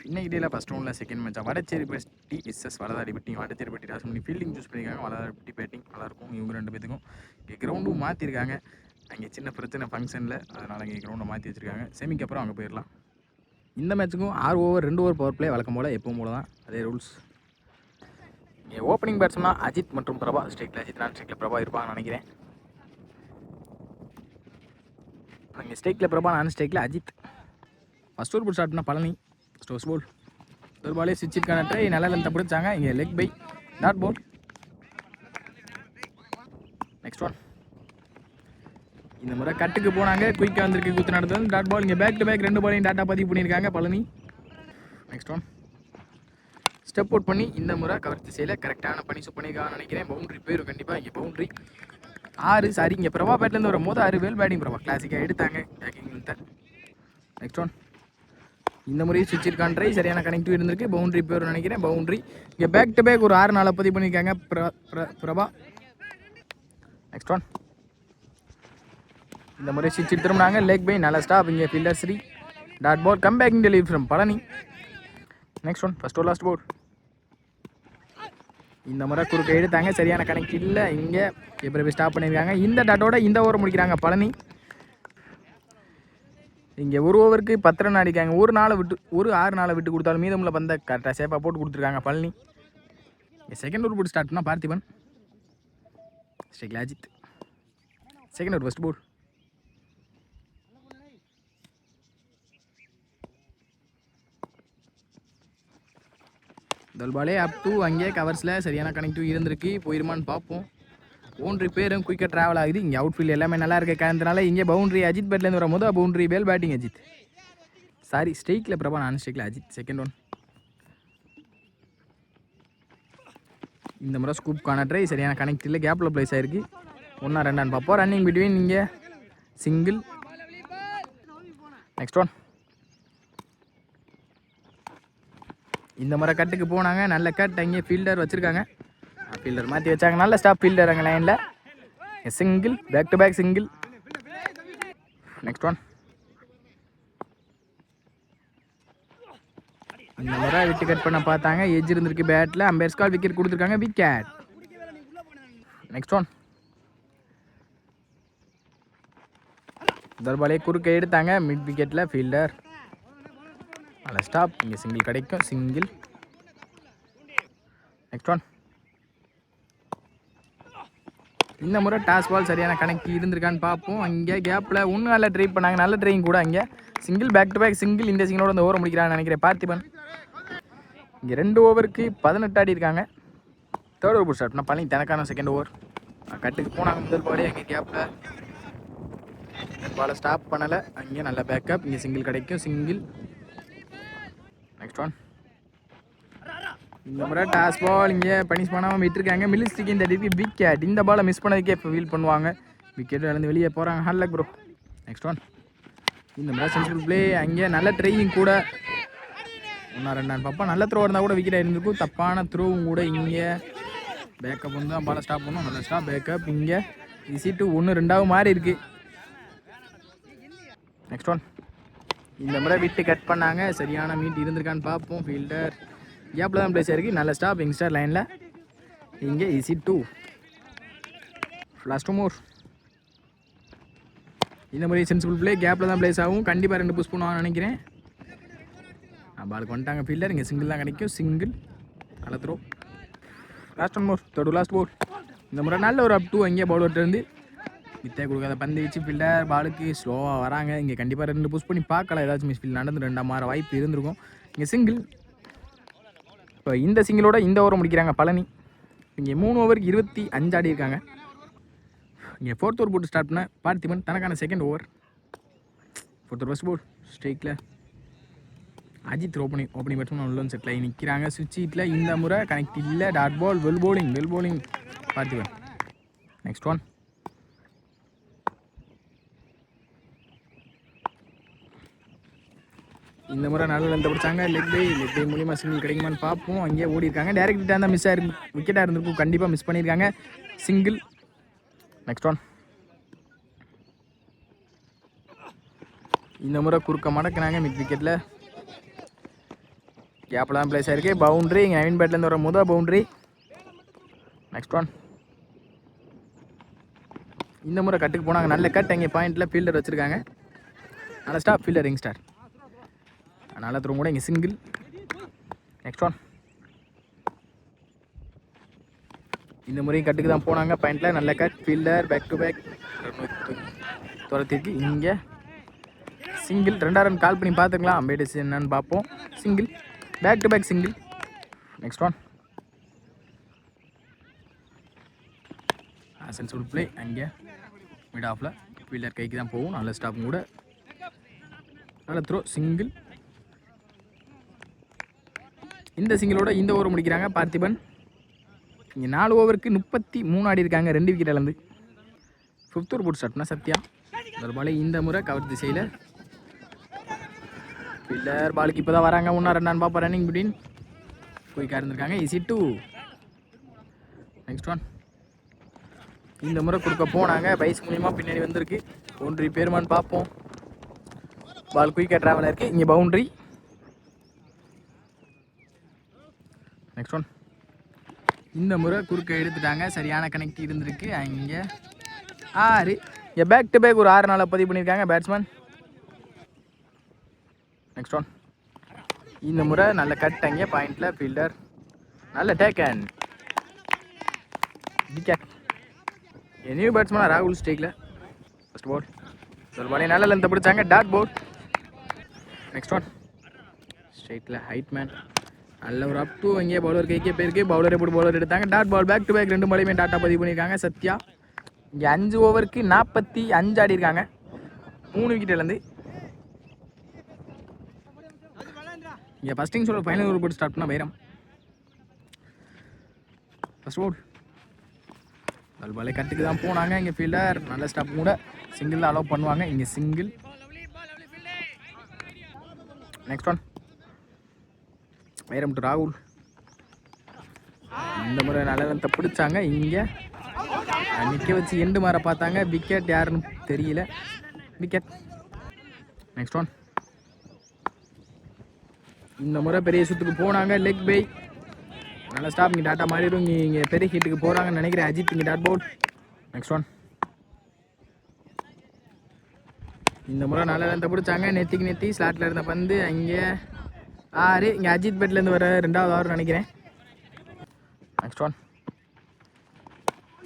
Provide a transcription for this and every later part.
இன்னைக்கு டேல ஃபர்ஸ்ட் ரவுண்டில் செகண்ட் மேட்சாக வடச்சேரிப்பட்டி விசஸ் வளதாரிப்பட்டி. வடச்சேரிப்பட்டி டாஸ் பண்ணி ஃபீல்டிங் சூஸ் பண்ணியிருக்காங்க. வளதாரிப்பட்டி பேட்டிங் நல்லாயிருக்கும். இவங்க 2 பேத்துக்கும் இங்கே கிரவுண்டும் மாற்றிருக்காங்க. அங்கே சின்ன பிரச்சனை ஃபங்க்ஷனில், அதனால் இங்கே கிரவுண்டை மாற்றி வச்சுருக்காங்க. செமிக்கு அப்புறம் அங்கே போயிடலாம். இந்த மேட்ச்சுக்கும் 6 ஓவர் 2 ஓவர் பவர் பிளே வழக்கம் போல் எப்பவும் போல தான், அதே ரூல்ஸ். இங்கே ஓப்பனிங் பேட்ஸ்மேனா அஜித் மற்றும் பிரபா. ஸ்ட்ரைக்கில் அஜித், நான் ஸ்ட்ரைக்கில் பிரபா இருப்பான்னு நினைக்கிறேன். அங்கே ஸ்ட்ரைக்கில் பிரபா, நான் ஸ்ட்ரைக்கில் Ajith. First over ball start பண்ணால் பழனி ஸ்டோஸ் போல். ஒரு பாலே சுவிட்சிற்கான ட்ரை நல்ல லென்த்தை பிடிச்சாங்க. இங்கே leg bye dot ball. Next one. இந்த முறை கட்டுக்கு போனாங்க. குயிக்காக வந்திருக்கு குத்து நடந்தது டாட் பால். இங்கே பேக் டு பேக் 2 பாலையும் டாட்டா பதிவு பண்ணியிருக்காங்க Palani. Next one. Step out பண்ணி இந்த முறை கவர் திசையில் கரெக்டான பனிஷ் பண்ணியிருக்காங்கன்னு நினைக்கிறேன். பவுண்டரி போயிடும் கண்டிப்பாக. இங்கே பவுண்டரி 6. சாரி, இங்கே பிரபா பேட்லேருந்து வரும் போது 6 வேல் பேட்டிங் பிரபா கிளாசிக்காக எடுத்தாங்க பேக்கிங். Next one. இந்த முறையும் சுவிட்சிற்கான ட்ரை சரியான கனெக்டிவ் இருந்திருக்கு. பவுண்டரி பேர் நினைக்கிறேன். பவுண்டரி இங்கே பேக் டு பேக் ஒரு 6 4 பதிவு பண்ணியிருக்காங்க பிரபா. Next one. இந்த முறை சுவிட்ச் திரும்பினாங்க. லெக் பை நல்ல ஸ்டாப். இங்கே fielder Sri dot ball. Come backing delivery from Palani. Next one. First over last ball. இந்த முறை குறுக்க எடுத்தாங்க. சரியான கனெக்ட் இல்லை. இங்கே எப்படி ஸ்டாப் பண்ணியிருக்காங்க. இந்த டாட்டோட இந்த ஓவர் முடிக்கிறாங்க பழனி. இங்கே ஒரு ஓவருக்கு 10 ரன் அடிக்காங்க. ஒரு 6 நாளை விட்டு கொடுத்தாலும் மீதமுள்ள பந்தை கரெக்டாக சேஃபாக போட்டு கொடுத்துருக்காங்க பழனி. செகண்ட் ஓவர் போட்டு ஸ்டார்ட் பண்ணால் பார்த்திபன். ஸ்ட்ரைக்கில் Ajith. Second over first ball. தல்பாலே அப் டு அங்கே கவர்ஸில் சரியான கனெக்டிவ் இருந்திருக்கு. போயிருமான்னு பார்ப்போம். பவுண்ட்ரி பேரும் குயிக்காக ட்ராவல் ஆகுது. இங்கே அவுட் ஃபீல்டு எல்லாமே நல்லா இருக்க காரணத்தினால இங்கே பவுண்ட்ரி அஜித் பேட்லேருந்து வரும்போது பவுண்ட்ரி பேல் பேட்டிங் அஜித். சாரி, ஸ்ட்ரைக்கில் பிரபா, நான் ஸ்ட்ரைக்கில் அஜித். Second one. இந்த முறை ஸ்கூப்கான ட்ரை சரியான கனெக்ட் இல்லை. கேப்பில் பிளேஸ் ஆகிருக்கு. 1 2 பார்ப்போம். ரன்னிங் பிட்வீன் இங்கே சிங்கிள். Next one. இந்த முறை கட்டுக்கு போனாங்க. நல்ல கட். அங்கே ஃபீல்டர் வச்சுருக்காங்க. ஃபீல்டர் மாற்றி வச்சாங்க. நல்ல ஸ்டாப் ஃபீல்டர் அங்கே லைனில். Single. Back to back single. Next one. இந்த முறை விட்டு கட் பண்ண பார்த்தாங்க. எஜ் இருந்திருக்கு பேட்டில். அம்பேர் ஸ்கால் விக்கெட் கொடுத்துருக்காங்க. விக்கெட். Next one. தர்பாலே குறுக்க எடுத்தாங்க. மிட் விக்கெட்டில் ஃபீல்டர் நல்ல ஸ்டாப். இங்கே சிங்கிள் கிடைக்கும். சிங்கிள். Next one. இந்த முறை டாஸ் பால் சரியான கனெக்ட் இருந்திருக்கான்னு பார்ப்போம். அங்கே கேப்பில் ஒன்றும் நல்லா ட்ரை பண்ணாங்க. நல்ல ட்ரைங் கூட. அங்கே single. Back to back single. இந்த சிங்கிளோட அந்த ஓவர் முடிக்கிறான்னு நினைக்கிறேன் பார்த்திபன். இங்கே 2 ஓவருக்கு 18 ஆடி இருக்காங்க. தேர்ட் ஓவர் ஸ்டார்ட் பண்ணால் பழனி தனக்கான செகண்ட் ஓவர். கட்டுக்கு போனாங்க முதல் பாலே. அங்கே கேப்பில் பாலை ஸ்டாப் பண்ணலை. அங்கே நல்ல பேக்கப். இங்கே சிங்கிள் கிடைக்கும். சிங்கிள். Next one. இந்த முறை டாஸ் பால் இங்கே பனிஷ் பண்ணாமல் விட்டுருக்காங்க. மில்லிஸ்டிக் இந்த டிக்கு விக்கெட். இந்த பாலை மிஸ் பண்ணதுக்கே இப்போ ஃபீல் பண்ணுவாங்க. விக்கெட் இழந்து வெளியே போகிறாங்க. Hard luck bro. Next one. இந்த முறை சென்சிபிள் பிளே. அங்கே நல்ல ட்ரையிங் கூட. 1 2 பார்ப்போம். நல்ல த்ரோ இருந்தால் கூட விக்கெட் இருந்திருக்கும். தப்பான த்ரோவும் கூட. இங்கே பேக்கப் வந்து தான் பாலை ஸ்டாப் பண்ணும். நல்ல ஸ்டாப் பேக்கப். இங்கே ஈஸி டு 1 2 மாறி இருக்குது. Next one. இந்த முறை விட்டு கட் பண்ணாங்க. சரியான மீட் இருந்திருக்கான்னு பார்ப்போம். ஃபீல்டர் கேப்பில் தான் பிளேஸ் ஆகிருக்கு. நல்ல ஸ்டாப் யங்ஸ்டர் லைனில். இங்கே ஈஸி 2. லாஸ்ட் 2 மோர். இந்த முறை சென்சிபிள் பிளே. கேப்பில் தான் பிளேஸ் ஆகும். கண்டிப்பாக 2 புஷ் பண்ணுவாங்கன்னு நினைக்கிறேன். பாலுக்கு வந்துட்டாங்க ஃபீல்டர். இங்கே சிங்கிள் தான் கிடைக்கும். சிங்கிள். நல்ல த்ரோ. லாஸ்ட் 1 மோர். தேர்ட் லாஸ்ட் போல். இந்த முறை நல்ல ஒரு அப் 2 அங்கே பவுலர்கிட்டருந்து வித்தை கொடுக்காத பந்து வச்சு ஃபீல்டர் பாலுக்கு ஸ்லோவாக வராங்க. இங்கே கண்டிப்பாக 2 புஷ் பண்ணி பார்க்கலாம். ஏதாச்சும் மிஸ் ஃபீல்ட் நடந்து 2 மாற வாய்ப்பு இருந்திருக்கும். இங்கே சிங்கிள். இப்போ இந்த சிங்கிளோட இந்த ஓவரை முடிக்கிறாங்க பழனி. இங்கே 3 ஓவருக்கு 25 ஆடி இருக்காங்க. இங்கே 4th ஓவர் போட்டு ஸ்டார்ட் பண்ண பார்த்திபன் தனக்கான second over. 4th over first ball. ஸ்ட்ரைக்கில் அஜித் ஓப்பனிங் பேட்ஸ்மேன் உள்ள செட்டில் ஆகி நிற்கிறாங்க. சுவிட்ச் ஹீட்டில் இந்த முறை கனெக்ட் இல்லை. Dot ball. Well bowling Parthiban. Next one. இந்த முறை நல்ல லென்த்தை பிடிச்சாங்க. லெக் பை மூலியமாக சிங்கிள் கிடைக்குமான்னு பார்ப்போம். அங்கேயே ஓடி இருக்காங்க. டேரக்ட் ஹிட்டாக இருந்தால் மிஸ் ஆகிருக்கு. விக்கெட்டாக இருந்திருக்கும். கண்டிப்பாக மிஸ் பண்ணியிருக்காங்க. சிங்கிள். Next one. இந்த முறை குறுக்க மடக்குனாங்க மிட் விக்கெட்டில். கேப்பில் தான் பிளேஸ் ஆயிருக்கு. பவுண்ட்ரி இங்கே நவீன் பேட்லேருந்து வர முதல் பவுண்ட்ரி. Next one. இந்த முறை கட்டுக்கு போனாங்க. நல்ல கட். இங்கே பாயிண்டில் ஃபீல்டர் வச்சுருக்காங்க. நல்ல ஸ்டாப் ஃபீல்டர் ரிங் ஸ்டார். நல்ல த்ரோ கூட இங்கே சிங்கிள். Next one. இந்த முறையும் கட்டுக்கு தான் போனாங்க. பாயிண்டில் நல்ல cut fielder back to back துரத்திருக்கு. இங்கே சிங்கிள். 2 ரன் கால் பண்ணி பார்த்துக்கலாம். அம்பேடிஸ் என்னன்னு பார்ப்போம். Single back to back single. Next one. Sensible play. அங்கே மிட் ஆஃபில் ஃபீல்டர் கைக்கு தான் போகும். நல்ல ஸ்டாப்பும் கூட. நல்ல த்ரோ சிங்கிள். இந்த சிங்கிளோட இந்த ஓவர் முடிக்கிறாங்க பார்த்திபன். இங்கே 4 ஓவருக்கு 33 ஆடி இருக்காங்க. 2 விக்கெட் இழந்து. 5th ஓவர் போட்டு ஸ்டார்ட்னா சத்யா. ஒரு பால் இந்த முறை கவர் திசையில். ஃபீல்டர் பாலுக்கு இப்போ தான் வராங்க. 1 ரன் பார்ப்போம். ரன்னிங் பிட்வீன் குயிக்காக இருந்திருக்காங்க. ஈஸி 2. Next one. இந்த முறை கொடுக்க போனாங்க. பைஸ் மூலியமா பின்னாடி வந்திருக்கு. பவுண்ட்ரி பேருமான்னு பார்ப்போம். பால் குயிக்காக ட்ராவல் இருக்கு. இங்கே பவுண்ட்ரி. Next one. இந்த முறை குறுக்க எடுத்துட்டாங்க. சரியான கனெக்ட் இருந்திருக்கு. இங்கே 6. இங்கே பேக் டு பேக் ஒரு 6 நாளாக பதிவு பண்ணியிருக்காங்க பேட்ஸ்மேன். Next one. இந்த முறை நல்ல கட். அங்கே பாயிண்டில் ஃபீல்டர் நல்ல டேக்கன் விக்கெட். நியூ பேட்ஸ்மேனாக ராகுல் ஸ்டேக்கில் ஃபர்ஸ்ட் பால். ஒரு பாலே நல்ல லென்த்தை பிடிச்சாங்க. Dot ball. Next one. ஸ்ட்ரைட்டில் ஹைட் மேன். நல்ல ஒரு அப் டூ. இங்கே பவுலர் கைக்கே போயிருக்கு. பவுலரை போட்டு பவுலர் எடுத்தாங்க. Dot ball back to back 2 பாலையுமே டாட்டா பதிவு பண்ணியிருக்காங்க சத்யா. இங்கே 5 ஓவருக்கு 45 ஆடி இருக்காங்க. 3 விக்கெட் இழந்து. இங்கே ஃபஸ்ட் இன்னிங்ஸோட ஃபைனல் ஓவர் போட்டு ஸ்டார்ட் பண்ண வைரம். First ball. பாலே கட்டுக்கு தான் போனாங்க. இங்கே ஃபீல்டர் நல்ல ஸ்டாப் கூட. சிங்கிள் அலோவ் பண்ணுவாங்க. இங்கே சிங்கிள். Next one. வைரம் டு ராகுல். இந்த முறை நல்ல லென்த்தை பிடிச்சாங்க. இங்கே நிற்க வச்சு எண்டு மாற பார்த்தாங்க. விக்கெட் யாருன்னு தெரியல. விக்கெட். Next one. இந்த முறை பெரிய சுற்றுக்கு போனாங்க. லெக் பை நல்ல ஸ்டாப். இங்கே டாட்டா மாறிடும். இங்கே பெரிய ஹீட்டுக்கு போகிறாங்கன்னு நினைக்கிறேன். அஜித் இங்கே டாட் பவுல். Next one. இந்த முறை நல்ல லென்த்தை பிடிச்சாங்க. நெத்திக்கு நெத்தி ஸ்லாட்டில் இருந்த பந்து. அங்கே 6. இங்கே அஜித் பேட்லேருந்து வர 2வது ஓவர் நினைக்கிறேன். Next one.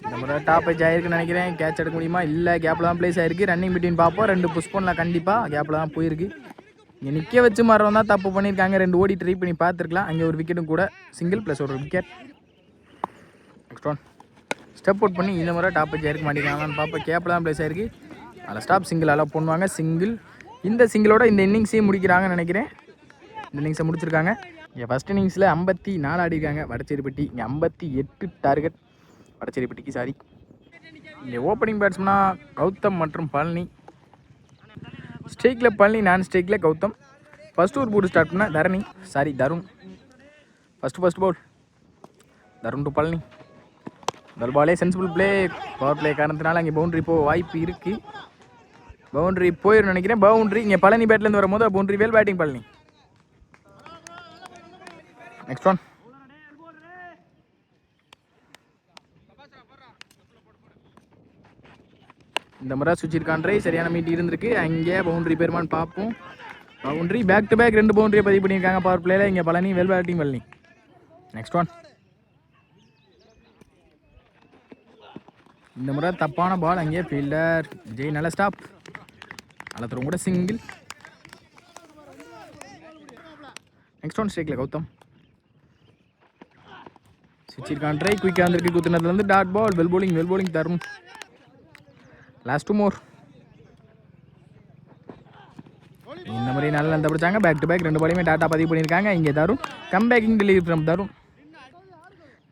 இந்த முறை டாப் ஏஜ் ஆகிருக்குன்னு நினைக்கிறேன். கேட்ச் எடுக்க முடியுமா? இல்லை. கேப்பில் தான் பிளேஸ் ஆகிருக்கு. ரன்னிங் பிட்வீன் பார்ப்போம். 2 புஷ் பண்ணலாம் கண்டிப்பாக. கேப்பில் தான் போயிருக்கு. இங்கே நிற்க வச்சு மாறவங்க தான் தப்பு பண்ணியிருக்காங்க. 2 ஓடி ட்ரை பண்ணி பார்த்துருக்கலாம். அங்கே ஒரு விக்கெட்டும் கூட. சிங்கிள் ப்ளஸ் ஒரு wicket. Next one. Step out பண்ணி இந்த முறை டாப் ஏஜ் ஆகிருக்கு மாட்டிருக்காங்களான்னு பார்ப்போம். கேப்பில் தான் பிளேஸ் ஆகிருக்கு. அதில் ஸ்டாப் சிங்கிள் அலோவ் பண்ணுவாங்க. சிங்கிள். இந்த சிங்கிளோட இந்த இன்னிங்ஸையும் முடிக்கிறாங்கன்னு நினைக்கிறேன். இந்த இன்னிங்ஸை முடிச்சிருக்காங்க. இங்கே ஃபஸ்ட் இன்னிங்ஸில் 54 ஆடிருக்காங்க வடச்சேரிப்பட்டி. இங்கே 58 டார்கெட் வடச்சேரிப்பட்டிக்கு. சாரி. இங்கே ஓப்பனிங் பேட்ஸ்மனாக கௌதம் மற்றும் பழனி. ஸ்ட்ரைக்கில் பழனி, நான் ஸ்ட்ரைக்கில் கௌதம். ஃபஸ்ட் ஓவர் போட்டு ஸ்டார்ட் பண்ணால் Tharun. First ball Tharun to Palani. முதல் பாலே சென்சிபிள் பிளே. பவர் பிளே காரணத்தினால அங்கே பவுண்ட்ரி போக வாய்ப்பு இருக்குது. பவுண்ட்ரி போயிடும் நினைக்கிறேன். பவுண்ட்ரி. இங்கே பழனி பேட்லேருந்து வரும்போது boundary. Well batting Palani. Next one. இந்த முறை சுவிட்சிருக்கான் ட்ரை. சரியான மீட் இருந்திருக்கு. அங்கே பவுண்ட்ரி பேருமான்னு பார்ப்போம். பவுண்ட்ரி. பேக் டு பேக் 2 பவுண்ட்ரியை பதிவு பண்ணியிருக்காங்க பவர் பிளேயில். இங்கே Palani. Well batting Palani. Next one. இந்த முறை தப்பான பால். அங்கே ஃபீல்டர் விஜய் நல்ல ஸ்டாப். நல்ல த்ரோ கூட. சிங்கிள். Next one. ஸ்ட்ரைக்கில் கௌதம். சுவிட்சிருக்கான் ட்ரை. குயிக்காக வந்திருக்கு. குத்துனதுலேருந்து டாட் பால். வெல் போலிங் தரும். லாஸ்ட் 2 மோர். இந்த மாதிரி நல்லா லென்த்தை பிடிச்சாங்க. பேக் டு பேக் 2 பாலையுமே டாட்டா பதிவு பண்ணியிருக்காங்க. இங்கே தரும். கம்பேக்கிங் டெலிவரி ஃப்ரம் தரும்.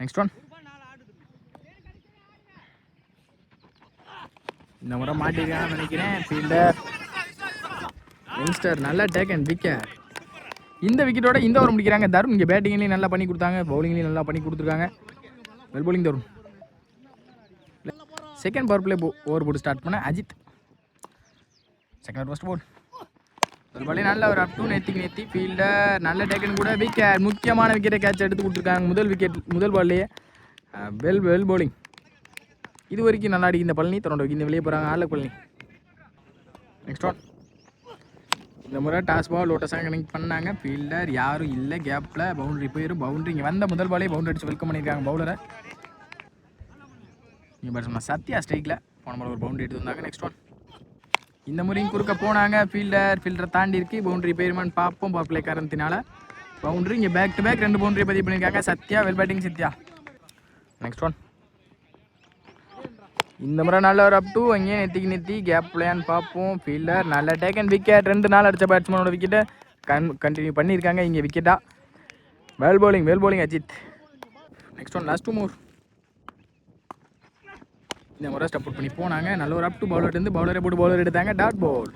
Next one. இந்த முறை மாட்டிருக்கான்னு நினைக்கிறேன். ஃபீல்டர் யங்ஸ்டர் நல்ல டேக்கன் விக்கெட். இந்த விக்கெட்டோட இந்த ஓவர் முடிக்கிறாங்க தருண். இங்கே பேட்டிங்லேயும் நல்லா பண்ணி கொடுத்தாங்க. பவுலிங்லேயும் நல்லா பண்ணி கொடுத்துருக்காங்க. Well bowling Tarun. Second power play over போட்டு ஸ்டார்ட் பண்ண அஜித். Second first ball. ஒரு பாலே நல்ல ஒரு அப் டூ நெத்தி ஃபீல்டர் நல்ல டேக்கன் கூட விக்கெட், முக்கியமான விக்கெட்டை கேட்ச் எடுத்து கொடுத்துருக்காங்க முதல் பால்லையே. Well bowling. இது வரைக்கும் நல்லா அடிக்கும் இந்த பழனி. தன்னோட இந்த வெளியே போகிறாங்க ஆள பழனி. Next one. இந்த முறை டாஸ் பால் லோட்டஸாக கனெக்ட் பண்ணாங்க. ஃபீல்டர் யாரும் இல்லை, கேப்பில் பவுண்டரி போயிடும். பவுண்டரி இங்கே வந்த முதல் பாலே பவுண்டரி அடிச்சு வெல்கம் பண்ணியிருக்காங்க பவுலரை. இங்கே பேட்ஸ்மேன் சத்யா ஸ்ட்ரைக்கில் போன பால் ஒரு பவுண்டரி எடுத்து வந்தாங்க. Next one. இந்த முறையும் குறுக்க போனாங்க. ஃபீல்டரை தாண்டி இருக்கு. பவுண்டரி போயிருமான்னு பார்ப்போம். பாப்பிளே காரணத்தினால பவுண்டரி. இங்கே பேக் டு பேக் 2 பவுண்டரி பதிவு பண்ணியிருக்காங்க Sathya. Well batting Sathya. Next one. இந்த முறை நல்ல ஒரு அப் டூ. அங்கேயே நெத்தி கேப் பிளேன்னு பார்ப்போம். ஃபீல்டர் நல்ல டேக்கன் விக்கெட். 2 நாள் அடித்த பேட்ஸ்மேனோட விக்கெட்டை கண்டினியூ பண்ணியிருக்காங்க. இங்கே விக்கெட்டா. Well bowling Ajith. Next one. Last 2 மூர். இந்த முறை ஸ்டெப் அவுட் பண்ணி போனாங்க. நல்ல ஒரு அப் டூ. பவுலர் இருந்து பவுலரை போட்டு பவுலர் எடுத்தாங்க. Dot ball.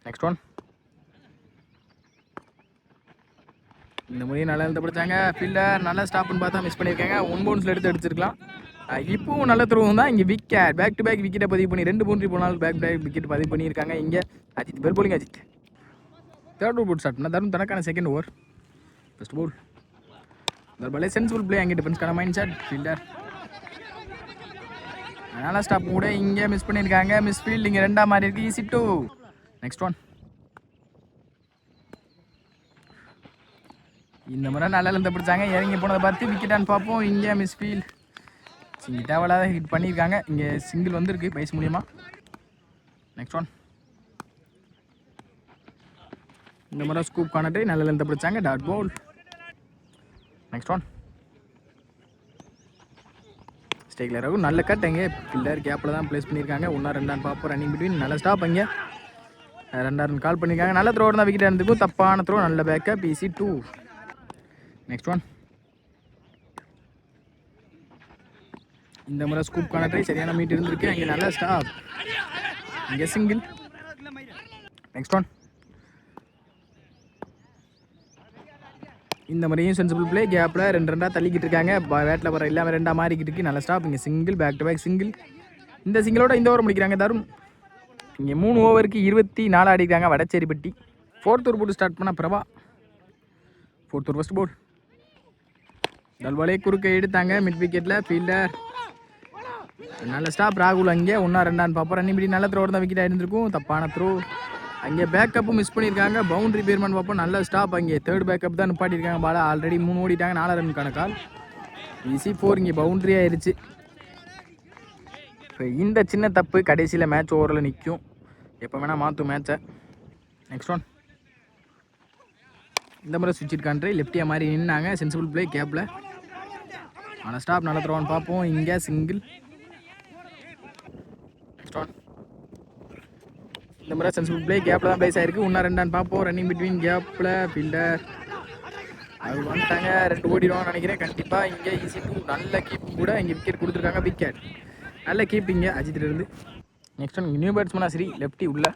Next one. இந்த முறையும் நல்லா எழுத பிடிச்சாங்க. ஃபீல்டர் நல்லா ஸ்டாப்னு பார்த்தா மிஸ் பண்ணியிருக்காங்க. 1 பவுன்ஸில் எடுத்து அடிச்சிருக்கலாம். இப்போவும் நல்ல த்ரோவும் தான். இங்கே விக்கெட். பேக் டு பேக் விக்கெட்டை பதிவு பண்ணி 2 பவுண்டரி போனாலும் பேக் டு பேக் விக்கெட் பதிவு பண்ணியிருக்காங்க. இங்கே Ajith. Well bowling Ajith. Third over போட் ஸ்டார்ட் பண்ண தரும் தனக்கான செகண்ட் ஓவர். First ball. இந்த பாலே சென்சிபிள் பிளே. அங்கே டிஃபென்ஸ்க்கான மைண்ட் செட். ஃபீல்டர் நல்லா ஸ்டாப் கூட இங்கே மிஸ் பண்ணியிருக்காங்க. Miss field. இங்கே 2ஆ மாறி இருக்கு. ஈஸி 2. Next one. இந்த முறை நல்லா இருந்து பிடிச்சாங்க. இறங்கி போனதை பார்த்து விக்கெட்டான்னு பார்ப்போம். இங்கே மிஸ் ஃபீல்ட். தேவையில்லாத ஹிட் பண்ணியிருக்காங்க. இங்கே சிங்கிள் வந்திருக்கு பைஸ் மூலியமாக. Next one. இந்த முறை ஸ்கூப் காணட்டு நல்ல லென்த்தை பிடிச்சாங்க. Dot ball. Next one. ஸ்டேக்கில் இருக்கும். நல்ல கட். அங்கே ஃபீல்டர் கேப்பில் தான் பிளேஸ் பண்ணியிருக்காங்க. 1-2 பார்ப்போம். Running between. நல்ல ஸ்டாப். அங்கே 2 ரன் கால் பண்ணியிருக்காங்க. நல்ல த்ரோ தான் விக்கெட் இருந்திருக்கும். தப்பான த்ரோ. நல்ல பேக்கப். ஈஸி 2. Next one. இந்த முறை ஸ்கூப் கான ட்ரை சரியான மீட் இருந்திருக்கு. அங்கே நல்ல ஸ்டாப். இங்கே சிங்கிள். Next one. இந்த முறையும் சென்சிபிள் பிளே. கேப்பில் 2 தள்ளிக்கிட்டு இருக்காங்க. பேட்டில் வர இல்லாமல் 2ஆ மாறிக்கிட்டு இருக்கு. நல்ல ஸ்டாப். இங்கே single. Back to back single. இந்த சிங்கிளோட இந்த ஓவர் முடிக்கிறாங்க தருண். இங்கே 3 ஓவருக்கு 24 ஆடிக்கிறாங்க வடச்சேரிப்பட்டி. 4th ஓவர் போட்டு ஸ்டார்ட் பண்ண பிரபா. 4th ஓவர் ஃபர்ஸ்ட் போல். டல்பாலே குறுக்க எடுத்தாங்க மிட் விக்கெட்டில். ஃபீல்டர் நல்ல ஸ்டாப். ராகுல் அங்கே 1-2 பார்ப்போம். ரன்னிங் பிடி. நல்ல த்ரோ தான் விக்கெட்டாக இருந்திருக்கும். தப்பான த்ரோ. அங்கே பேக்கப்பும் மிஸ் பண்ணியிருக்காங்க. பவுண்டரி பேர்மன் பார்ப்போம். நல்ல ஸ்டாப். அங்கே 3rd பேக்கப் தான் நிப்பாட்டியிருக்காங்க. பால ஆல்ரெடி 3 ஓடிட்டாங்க. 4 ரன்னுக்கான கால். ஈஸி 4. இங்கே பவுண்டரி ஆயிடுச்சு. இப்போ இந்த சின்ன தப்பு கடைசியில் மேட்ச் ஓவரில் நிற்கும். எப்போ வேணால் மாற்றும் மேட்சை. Next one. இந்த முறை சுவிட்ச் கண்ட்ரி லெஃப்டியாக மாதிரி நின்னாங்க. Sensible play. கேப்பில் ஆனால் ஸ்டாப். நல்ல த்ரோன்னு பார்ப்போம். இங்கே சிங்கிள். Next one. இந்த முறை சென்சிபிள் பிளே. கேப்பில் தான் பிளேஸ் ஆயிருக்கு. 1-2 பார்ப்போம். Running between. கேப்பில் ஃபீல்டர் அது வந்துட்டாங்க. 2 ஓடிடுவான்னு நினைக்கிறேன் கண்டிப்பாக. இங்கே ஈஸி 2. நல்ல கீப்பிங் கூட. இங்கே விக்கெட் கொடுத்துருக்காங்க. விக்கெட். நல்ல கீப்பிங்க அஜித்திலிருந்து. Next one. நியூ பேட்ஸ்மேனா சரி லெஃப்டி உள்ள.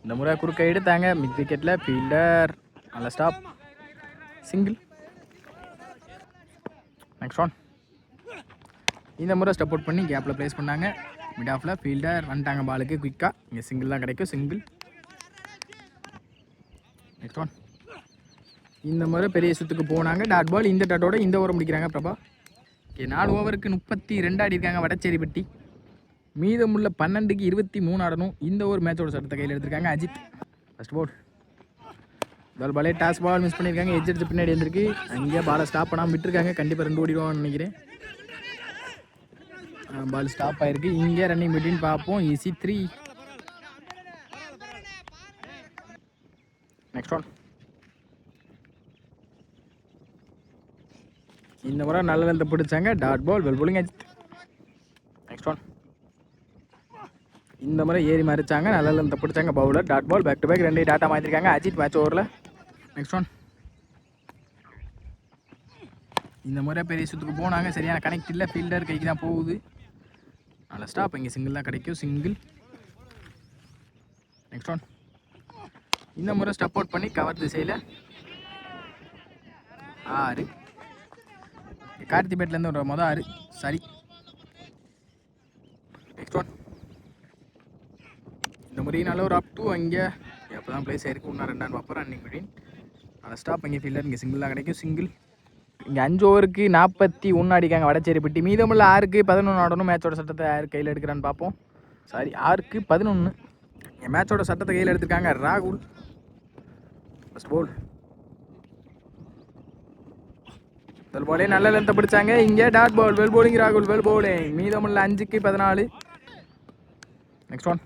இந்த முறை குறுக்க எடுத்தாங்க மிட் விக்கெட்டில். ஃபீல்டர் நல்ல ஸ்டாப். சிங்கிள். Next one. இந்த முறை ஸ்டெப் அவுட் பண்ணி கேப்பில் ப்ளேஸ் பண்ணாங்க. மிட் ஆஃபில் ஃபீல்டர் வந்துட்டாங்க பாலுக்கு குயிக்காக. இங்கே சிங்கிள் தான் கிடைக்கும். சிங்கிள். Next one. இந்த முறை பெரிய சுற்றுக்கு போனாங்க. Dot ball. இந்த டாட்டோட இந்த ஓவர் முடிக்கிறாங்க பிரபா. ஓகே 4 ஓவருக்கு 32 ஆடிருக்காங்க வடச்சேரிப்பட்டி. மீதமுள்ள 12க்கு 23 ஆடணும். இந்த ஒரு மேட்சோட சட்டத்தை கையில் எடுத்திருக்காங்க அஜித். First ball. பால் பாலே டாஸ் பால் மிஸ் பண்ணியிருக்காங்க. எட்ஜ் எடுத்து பின்னாடி இருந்திருக்கு. அங்கேயே பாலை ஸ்டாப் பண்ணாமல் விட்டுருக்காங்க. கண்டிப்பாக 2 ஓடிடுவான்னு நினைக்கிறேன். பால் ஸ்டாப் ஆயிருக்கு. இங்கே ரன்னிங் பிட்வீன் பார்ப்போம். ஈஸி 3. Next one. இந்த முறை நல்ல லென்த்தை பிடிச்சாங்க. Dot ball. Well bowling Ajith. Next one. இந்த முறை ஏறி மறிச்சாங்க. நல்ல லென்த்தை பிடிச்சாங்க bowler. Dot ball. Back to back 2 டாட்டா மாற்றிருக்காங்க அஜித் மேட்ச் ஓவரில். Next one. இந்த முறை பெரிய சுற்றுக்கு போனாங்க. சரியான கனெக்ட் இல்லை. ஃபீல்டர் கைக்கு தான் போகுது. நல்ல ஸ்டாப். இங்கே சிங்கிள் தான் கிடைக்கும். சிங்கிள். Next one. இந்த முறை ஸ்டெப் அவுட் பண்ணி கவர் திசையில் 6. கார்த்தி பேட்லேருந்து ஒரு 6 சரி. Next one. இந்த முறை நல்ல ஒரு அப் டூ. அங்கே அப்போ தான் பிளேஸ் ஆயிருக்கு. இன்னும் 2 பார்ப்போம். ரன்னிங் மிடின் அதை ஸ்டாப் இங்கே ஃபீல்டர் இங்கே சிங்கிள் தான் கிடைக்கும். சிங்கிள் இங்கே 5 ஓவருக்கு 41 அடிக்காங்க வடச்சேரிப்பட்டி. மீதமுள்ள 6க்கு 11 ஆடணும். மேட்சோட சட்டத்தை யார் கையில் எடுக்கிறான்னு பார்ப்போம். சாரி 6க்கு 11. என் மேட்சோட சட்டத்தை கையில் எடுத்திருக்காங்க ராகுல். ஃபர்ஸ்ட் போல் முதல் போலே நல்ல லென்த்தை பிடிச்சாங்க. இங்கே டாட் பால். வெல் போலிங் ராகுல். Well bowling. மீதமுள்ள 5க்கு 14. Next one.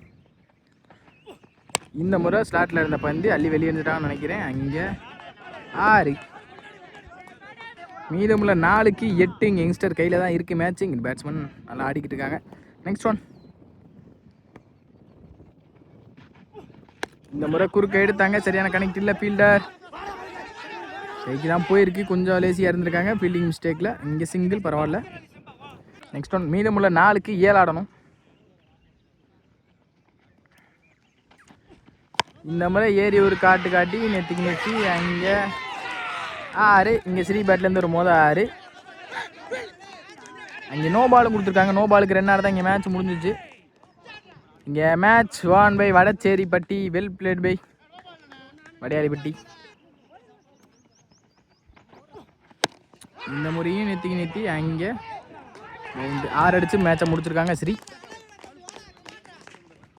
இந்த முறை ஸ்லாட்டில் இருந்த பந்து அள்ளி வெளியே இருந்துட்டான்னு நினைக்கிறேன். அங்கே 6. மீதமுள்ள 4க்கு 8. இங்கே யங்ஸ்டர் கையில் தான் இருக்குது மேட்ச். இங்கே பேட்ஸ்மேன் நல்லா ஆடிக்கிட்டு இருக்காங்க. Next one. இந்த முறை குறுக்க எடுத்தாங்க. சரியான கனெக்ட் இல்லை. ஃபீல்டர் கைக்கு தான் போயிருக்கு. கொஞ்சம் லேசியாக இருந்திருக்காங்க ஃபீல்டிங் மிஸ்டேக்கில். இங்கே சிங்கிள் பரவாயில்ல. Next one. மீதமுள்ள 4க்கு 7 ஆடணும். இந்த முறை ஏறி ஒரு காட்டி நெத்தி அங்கே 6. இங்கே ஸ்ரீ பேட்லேருந்து ஒரு 6. அங்கே நோ பாலும் கொடுத்துருக்காங்க. நோ பாலுக்கு 2 தான் இங்கே மேட்ச் முடிஞ்சிச்சு. இங்கே match won by Vadacheripatti. Well played by Vadayaripatti. இந்த முறையும் நெத்தி அங்கே 6 அடித்து மேட்சை முடிச்சிருக்காங்க ஸ்ரீ.